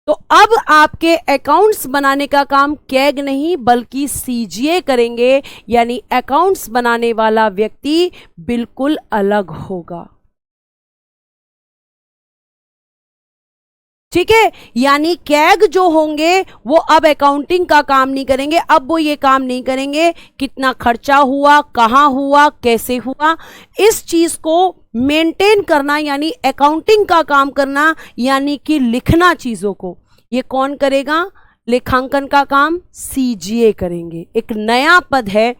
तो अब आपके अकाउंट्स बनाने का काम कैग नहीं बल्कि सीजीए करेंगे, यानी अकाउंट्स बनाने वाला व्यक्ति बिल्कुल अलग होगा, ठीक है। यानी कैग जो होंगे वो अब अकाउंटिंग का काम नहीं करेंगे। अब वो ये काम नहीं करेंगे कितना खर्चा हुआ, कहां हुआ, कैसे हुआ, इस चीज को मेंटेन करना, यानी अकाउंटिंग का काम करना, यानी कि लिखना चीजों को, ये कौन करेगा, लेखांकन का काम सीजीए करेंगे। एक नया पद है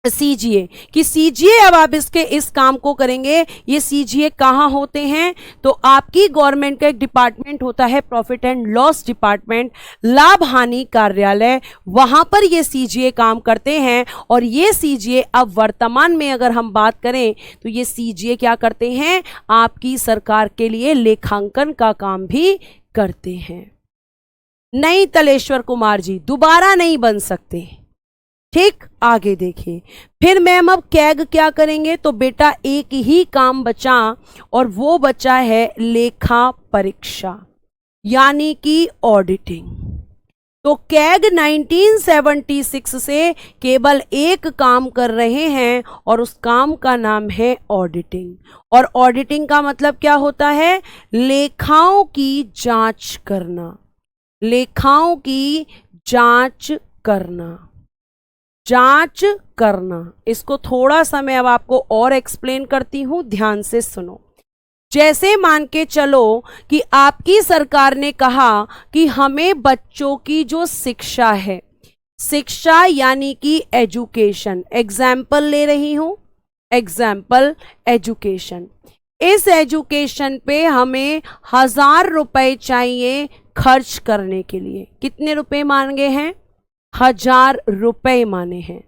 सीजीए, कि सीजीए अब आप इसके इस काम को करेंगे। ये सीजीए कहाँ होते हैं, तो आपकी गवर्नमेंट का एक डिपार्टमेंट होता है प्रॉफिट एंड लॉस डिपार्टमेंट, लाभ हानि कार्यालय, वहां पर ये सीजीए काम करते हैं। और ये सीजीए अब वर्तमान में अगर हम बात करें तो ये सीजीए क्या करते हैं, आपकी सरकार के लिए लेखांकन का काम भी करते हैं। नहीं तलेश्वर कुमार जी, दोबारा नहीं बन सकते, ठीक। आगे देखिए, फिर मैम अब कैग क्या करेंगे, तो बेटा एक ही काम बचा और वो बचा है लेखा परीक्षा, यानी कि ऑडिटिंग। तो कैग 1976 से केवल एक काम कर रहे हैं और उस काम का नाम है ऑडिटिंग। और ऑडिटिंग का मतलब क्या होता है, लेखाओं की जांच करना, लेखाओं की जांच करना, जांच करना। इसको थोड़ा सा मैं अब आपको और एक्सप्लेन करती हूं, ध्यान से सुनो। जैसे मान के चलो कि आपकी सरकार ने कहा कि हमें बच्चों की जो शिक्षा है, शिक्षा यानी कि एजुकेशन, एग्जाम्पल ले रही हूं, एग्जाम्पल एजुकेशन, इस एजुकेशन पे हमें 1000 रुपए चाहिए खर्च करने के लिए। कितने रुपए मांगे हैं, 1000 रुपए माने हैं।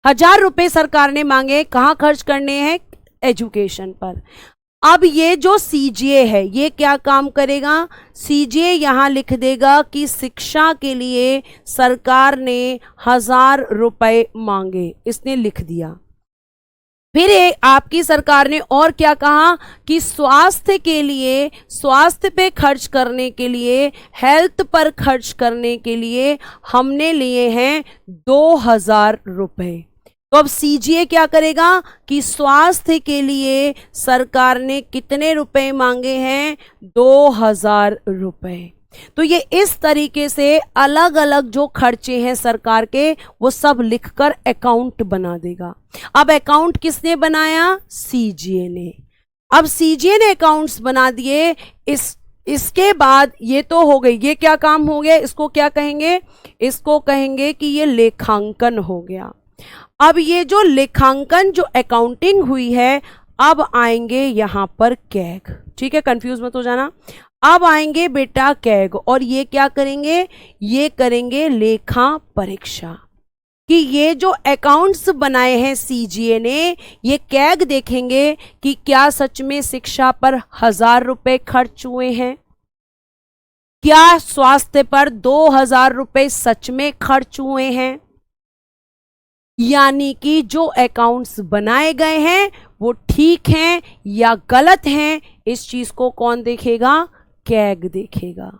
1,000 रुपए सरकार ने मांगे, कहाँ खर्च करने हैं? एजुकेशन पर। अब ये जो सीजीए है ये क्या काम करेगा? सीजीए यहां लिख देगा कि शिक्षा के लिए सरकार ने 1,000 रुपए मांगे, इसने लिख दिया। फिर आपकी सरकार ने और क्या कहा कि स्वास्थ्य के लिए, स्वास्थ्य पे खर्च करने के लिए, हेल्थ पर खर्च करने के लिए हमने लिए हैं 2,000 रुपए। तो अब सीजीए क्या करेगा कि स्वास्थ्य के लिए सरकार ने कितने रुपए मांगे हैं? 2,000 रुपए। तो ये इस तरीके से अलग अलग जो खर्चे हैं सरकार के वो सब लिखकर अकाउंट बना देगा। अब अकाउंट किसने बनाया? सीजीए ने। अब सीजीए ने अकाउंट्स बना दिए। इसके बाद ये तो हो गई, ये क्या काम हो गया? इसको क्या कहेंगे? इसको कहेंगे कि ये लेखांकन हो गया। अब ये जो लेखांकन, जो अकाउंटिंग हुई है, अब आएंगे यहां पर कैग। ठीक है, कंफ्यूज मत हो जाना। अब आएंगे बेटा कैग, और ये क्या करेंगे? ये करेंगे लेखा परीक्षा, कि ये जो अकाउंट्स बनाए हैं सीजीए ने, ये कैग देखेंगे कि क्या सच में शिक्षा पर 1,000 रुपए खर्च हुए हैं, क्या स्वास्थ्य पर 2,000 रुपए सच में खर्च हुए हैं। यानी कि जो अकाउंट्स बनाए गए हैं वो ठीक हैं या गलत हैं, इस चीज को कौन देखेगा? कैग देखेगा।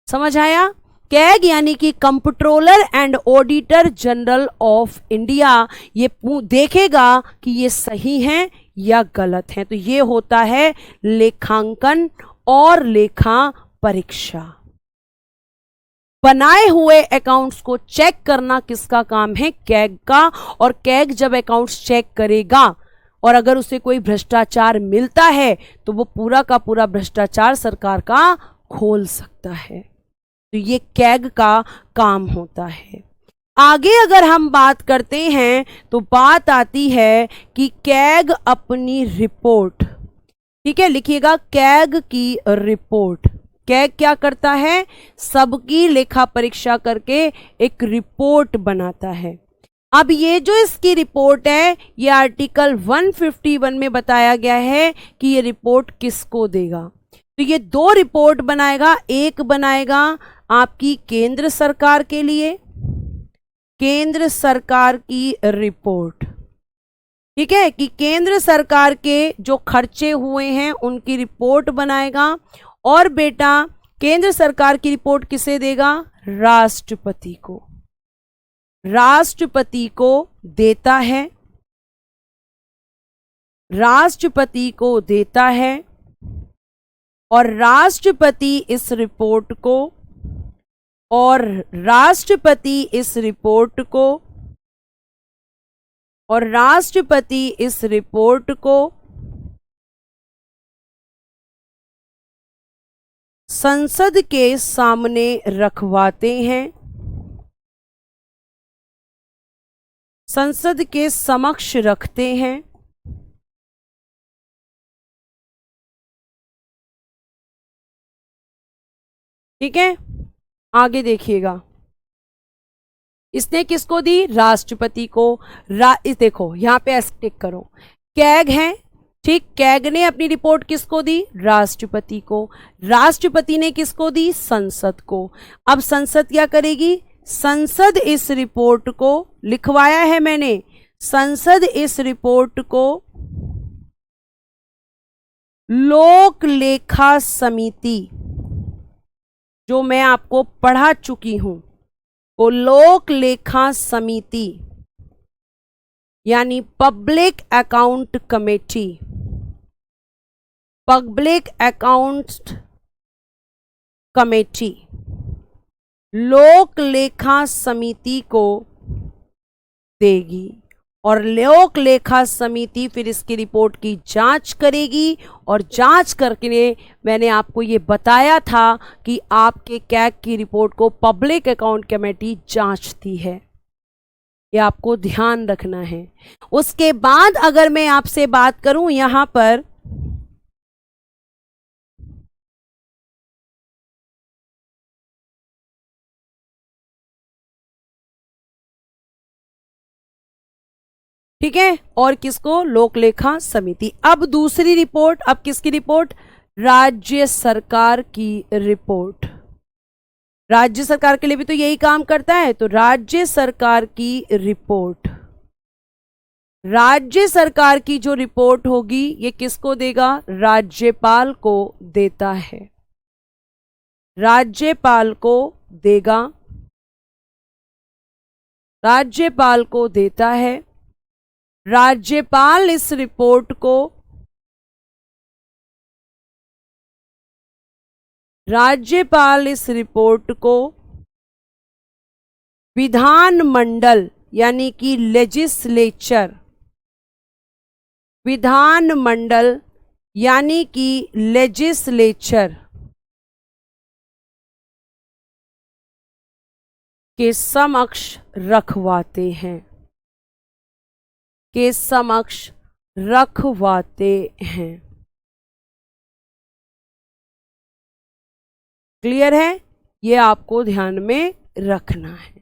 समझ आया? कैग यानी कि comptroller and auditor general of India, ये देखेगा कि ये सही हैं या गलत हैं। तो ये होता है लेखांकन और लेखा परीक्षा। बनाए हुए अकाउंट्स को चेक करना किसका काम है? कैग का। और कैग जब अकाउंट्स चेक करेगा और अगर उसे कोई भ्रष्टाचार मिलता है तो वो पूरा का पूरा भ्रष्टाचार सरकार का खोल सकता है। तो ये कैग का काम होता है। आगे अगर हम बात करते हैं तो बात आती है कि कैग अपनी रिपोर्ट, ठीक है, लिखिएगा कैग की रिपोर्ट। कैग क्या करता है? सबकी लेखा परीक्षा करके एक रिपोर्ट बनाता है। अब ये जो इसकी रिपोर्ट है, ये आर्टिकल 151 में बताया गया है कि ये रिपोर्ट किसको देगा। तो ये 2 रिपोर्ट बनाएगा। एक बनाएगा आपकी केंद्र सरकार के लिए, केंद्र सरकार की रिपोर्ट, ठीक है, कि केंद्र सरकार के जो खर्चे हुए हैं उनकी रिपोर्ट बनाएगा। और बेटा केंद्र सरकार की रिपोर्ट किसे देगा? राष्ट्रपति को। राष्ट्रपति को देता है, राष्ट्रपति को देता है, और राष्ट्रपति इस रिपोर्ट को, और राष्ट्रपति इस रिपोर्ट को, और राष्ट्रपति इस रिपोर्ट को संसद के सामने रखवाते हैं, संसद के समक्ष रखते हैं। ठीक है, आगे देखिएगा। इसने किसको दी? राष्ट्रपति को। इस देखो यहां पे टिक करो, कैग है, ठीक, कैग ने अपनी रिपोर्ट किसको दी? राष्ट्रपति को। राष्ट्रपति ने किसको दी? संसद को। अब संसद क्या करेगी? संसद इस रिपोर्ट को, लिखवाया है मैंने, संसद इस रिपोर्ट को लोक लेखा समिति, जो मैं आपको पढ़ा चुकी हूं, वो लोक लेखा समिति यानी public account committee, public account committee लोक लेखा समिति को देगी। और लोक लेखा समिति फिर इसकी रिपोर्ट की जांच करेगी, और जांच करके मैंने आपको ये बताया था कि आपके कैग की रिपोर्ट को पब्लिक अकाउंट कमेटी जांचती है। ये आपको ध्यान रखना है। उसके बाद अगर मैं आपसे बात करूं यहां पर, ठीक है, और किसको, लोक लेखा समिति। अब दूसरी रिपोर्ट, अब किसकी रिपोर्ट, राज्य सरकार की रिपोर्ट। राज्य सरकार के लिए भी तो यही काम करता है, तो राज्य सरकार की रिपोर्ट, राज्य सरकार की जो रिपोर्ट होगी ये किसको देगा, राज्यपाल को देता है, राज्यपाल को देगा, राज्यपाल को देता है। राज्यपाल इस रिपोर्ट को, राज्यपाल इस रिपोर्ट को विधानमंडल यानी कि लेजिस्लेचर, विधानमंडल यानी कि लेजिस्लेचर के समक्ष रखवाते हैं, के समक्ष रखवाते हैं। क्लियर है, ये आपको ध्यान में रखना है।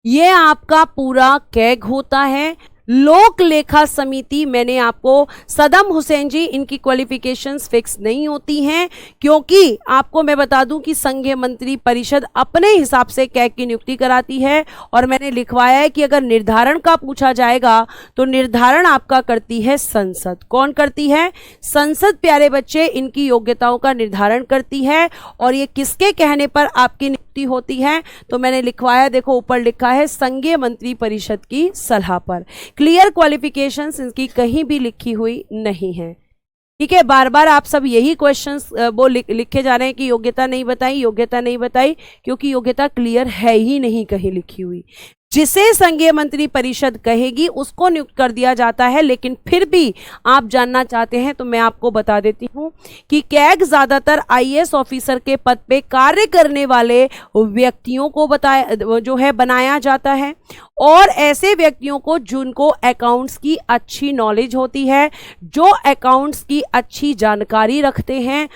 ये आपका पूरा कैग होता है। लोक लेखा समिति, मैंने आपको, सदम हुसैन जी इनकी क्वालिफिकेशंस फिक्स नहीं होती हैं, क्योंकि आपको मैं बता दूं कि संघीय मंत्री परिषद अपने हिसाब से कैग की नियुक्ति कराती है, और मैंने लिखवाया है कि अगर निर्धारण का पूछा जाएगा तो निर्धारण आपका करती है संसद। कौन करती है, संसद प्यारे बच्चे, इनकी योग्यताओं का निर्धारण करती है। और ये किसके कहने पर आपकी नियुक्ति होती है, तो मैंने लिखवाया, देखो ऊपर लिखा है संघीय मंत्री परिषद की सलाह पर। क्लियर क्वालिफिकेशंस इनकी कहीं भी लिखी हुई नहीं है। ठीक है, बार बार आप सब यही क्वेश्चंस वो लिखे जा रहे हैं कि योग्यता नहीं बताई, योग्यता नहीं बताई, क्योंकि योग्यता क्लियर है ही नहीं कहीं लिखी हुई। जिसे संघीय मंत्री परिषद कहेगी उसको नियुक्त कर दिया जाता है। लेकिन फिर भी आप जानना चाहते हैं तो मैं आपको बता देती हूं कि कैग ज्यादातर आईएएस ऑफिसर के पद पे कार्य करने वाले व्यक्तियों को बनाया जाता है, और ऐसे व्यक्तियों को जिनको अकाउंट्स की अच्छी नॉलेज होती है, जो अकाउंट्स की अच्छी जानकारी रखते हैं।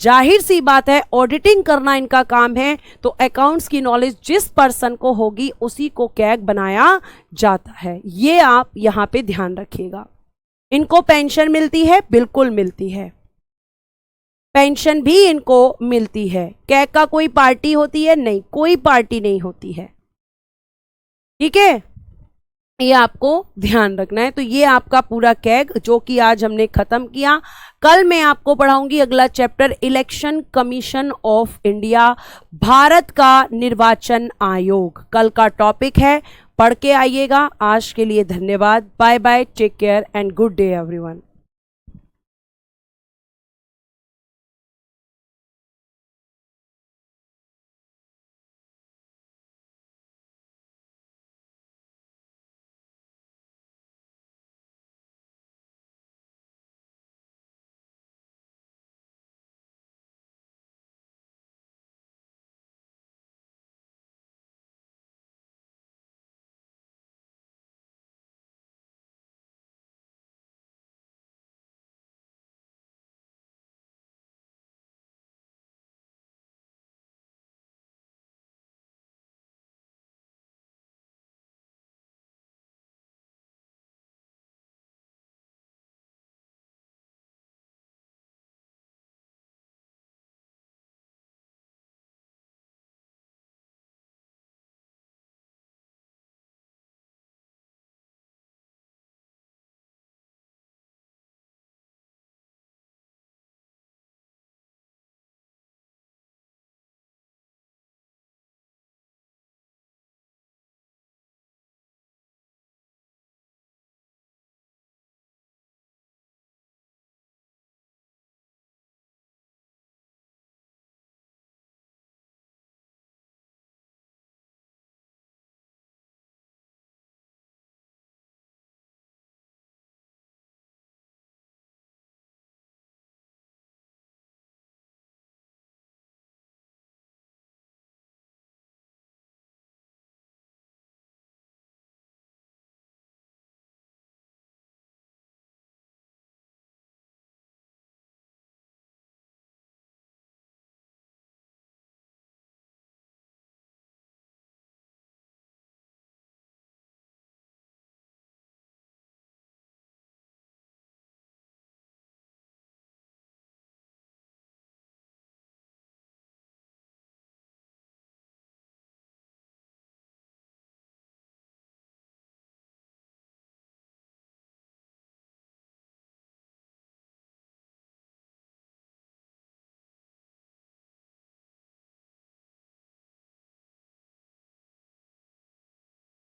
जाहिर सी बात है, ऑडिटिंग करना इनका काम है, तो अकाउंट्स की नॉलेज जिस पर्सन को होगी उसी को कैग बनाया जाता है। ये आप यहां पे ध्यान रखिएगा। इनको पेंशन मिलती है, बिल्कुल मिलती है, पेंशन भी इनको मिलती है। कैग का कोई पार्टी होती है, नहीं, कोई पार्टी नहीं होती है। ठीक है, ये आपको ध्यान रखना है। तो ये आपका पूरा कैग जो कि आज हमने खत्म किया। कल मैं आपको पढ़ाऊंगी अगला chapter, election commission of India, Bharat का निर्वाचन आयोग। कल का टॉपिक है, पढ़ के आइएगा। आज के लिए धन्यवाद, bye bye, take care and good day everyone.